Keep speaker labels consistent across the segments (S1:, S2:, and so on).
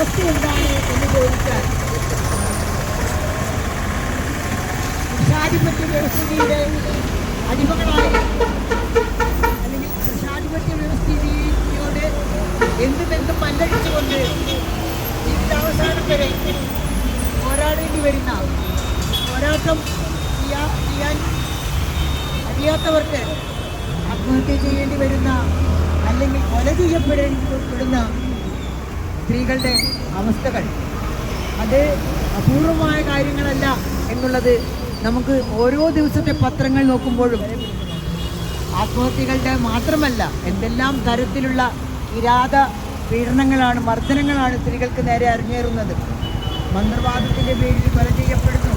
S1: അവസ്ഥ എന്താണ് എന്ന് ചോദിച്ചാൽ പുരുഷാധിപത്യ വ്യവസ്ഥിതിയുടെ അടിമകളായി അല്ലെങ്കിൽ പുരുഷാധിപത്യ വ്യവസ്ഥിതിയോട് എന്തും മല്ലടിച്ചുകൊണ്ട് ജീവിതാവസാനം വരെ പോരാടേണ്ടി വരുന്ന പോരാട്ടം ചെയ്യാൻ അറിയാത്തവർക്ക് ആത്മഹത്യ ചെയ്യേണ്ടി വരുന്ന അല്ലെങ്കിൽ കൊല ചെയ്യപ്പെടുന്ന സ്ത്രീകളുടെ അവസ്ഥകൾ അത് അപൂർവമായ കാര്യങ്ങളല്ല എന്നുള്ളത് നമുക്ക് ഓരോ ദിവസത്തെ പത്രങ്ങൾ നോക്കുമ്പോഴും ആത്മഹത്യകളുടെ മാത്രമല്ല എന്തെല്ലാം തരത്തിലുള്ള കിരാത പീഡനങ്ങളാണ് മർദ്ദനങ്ങളാണ് സ്ത്രീകൾക്ക് നേരെ അരങ്ങേറുന്നത്. മന്ത്രവാദത്തിൻ്റെ പേരിൽ കൊല ചെയ്യപ്പെടുന്നു,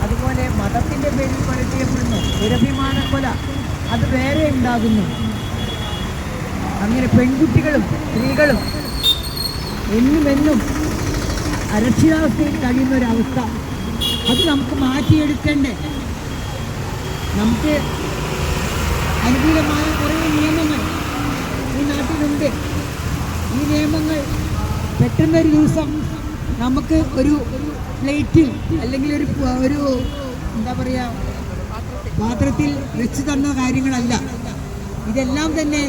S1: അതുപോലെ മതത്തിൻ്റെ പേരിൽ കൊല ചെയ്യപ്പെടുന്നു, ദുരഭിമാന കൊല അത് വേറെ ഉണ്ടാകുന്നു. അങ്ങനെ പെൺകുട്ടികളും സ്ത്രീകളും എന്നും അരക്ഷിതാവസ്ഥയിൽ കഴിയുന്ന ഒരവസ്ഥ അത് നമുക്ക് മാറ്റിയെടുക്കണ്ടേ. നമുക്ക് അനുകൂലമായ കുറേ നിയമങ്ങൾ ഈ നാട്ടിലുണ്ട്. ഈ നിയമങ്ങൾ പെട്ടെന്നൊരു ദിവസം നമുക്ക് ഒരു പ്ലേറ്റിൽ അല്ലെങ്കിൽ ഒരു എന്താ പറയുക പാത്രത്തിൽ വെച്ച് തന്ന കാര്യങ്ങളല്ല. ഇതെല്ലാം തന്നെ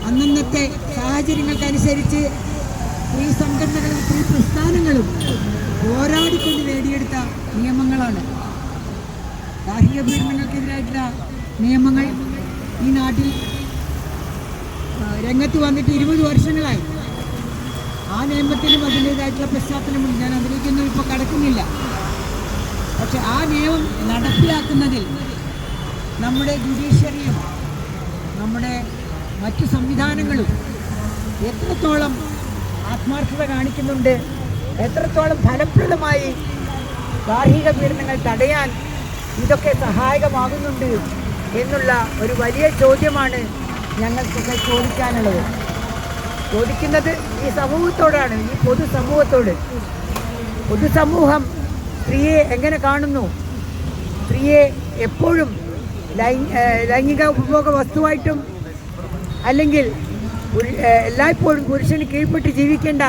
S1: അന്നന്നത്തെ സാഹചര്യങ്ങൾക്കനുസരിച്ച് സ്ത്രീ സംഘടനകളും സ്ത്രീ പ്രസ്ഥാനങ്ങളും പോരാടിക്കൊണ്ട് നേടിയെടുത്ത നിയമങ്ങളാണ്. ഗാർഹിക പീഡനങ്ങൾക്കെതിരായിട്ടുള്ള നിയമങ്ങൾ ഈ നാട്ടിൽ രംഗത്ത് വന്നിട്ട് 20 വർഷങ്ങളായി. ആ നിയമത്തിനും അതിൻ്റേതായിട്ടുള്ള പശ്ചാത്തലമുണ്ട്. ഞാൻ അതിലേക്കൊന്നും ഇപ്പോൾ കടക്കുന്നില്ല. പക്ഷെ ആ നിയമം നടപ്പിലാക്കുന്നതിൽ നമ്മുടെ ജുഡീഷ്യറിയും നമ്മുടെ മറ്റു സംവിധാനങ്ങളും എത്രത്തോളം ആത്മാർത്ഥത കാണിക്കുന്നുണ്ട്, എത്രത്തോളം ഫലപ്രദമായി ഗാർഹിക പീഡനങ്ങൾ തടയാൻ ഇതൊക്കെ സഹായകമാകുന്നുണ്ട് എന്നുള്ള ഒരു വലിയ ചോദ്യമാണ് ഞങ്ങൾക്കൊക്കെ ചോദിക്കാനുള്ളത്. ചോദിക്കുന്നത് ഈ സമൂഹത്തോടാണ്, ഈ പൊതുസമൂഹത്തോട്. പൊതുസമൂഹം സ്ത്രീയെ എങ്ങനെ കാണുന്നു? സ്ത്രീയെ എപ്പോഴും ലൈംഗിക ഉപഭോഗ വസ്തുവായിട്ടും അല്ലെങ്കിൽ എല്ലായ്പ്പോഴും പുരുഷന് കീഴ്പ്പെട്ട് ജീവിക്കേണ്ട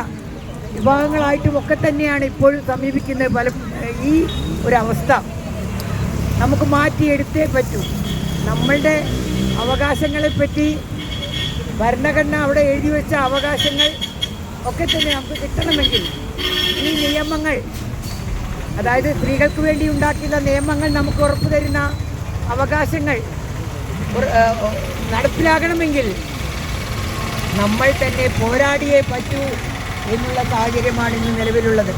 S1: വിഭാഗങ്ങളായിട്ടും ഒക്കെ തന്നെയാണ് ഇപ്പോഴും സമീപിക്കുന്നത്. ഈ ഒരവസ്ഥ നമുക്ക് മാറ്റിയെടുത്തേ പറ്റൂ. നമ്മളുടെ അവകാശങ്ങളെപ്പറ്റി ഭരണഘടന അവിടെ എഴുതി വെച്ച അവകാശങ്ങൾ ഒക്കെ തന്നെ നമുക്ക് കിട്ടണമെങ്കിൽ ഈ നിയമങ്ങൾ, അതായത് സ്ത്രീകൾക്ക് വേണ്ടി ഉണ്ടാക്കിയുള്ള നിയമങ്ങൾ നമുക്ക് ഉറപ്പു തരുന്ന അവകാശങ്ങൾ നടപ്പിലാകണമെങ്കിൽ നമ്മൾ തന്നെ പോരാടിയേ പറ്റൂ എന്നുള്ള സാഹചര്യമാണ് ഇന്ന് നിലവിലുള്ളത്.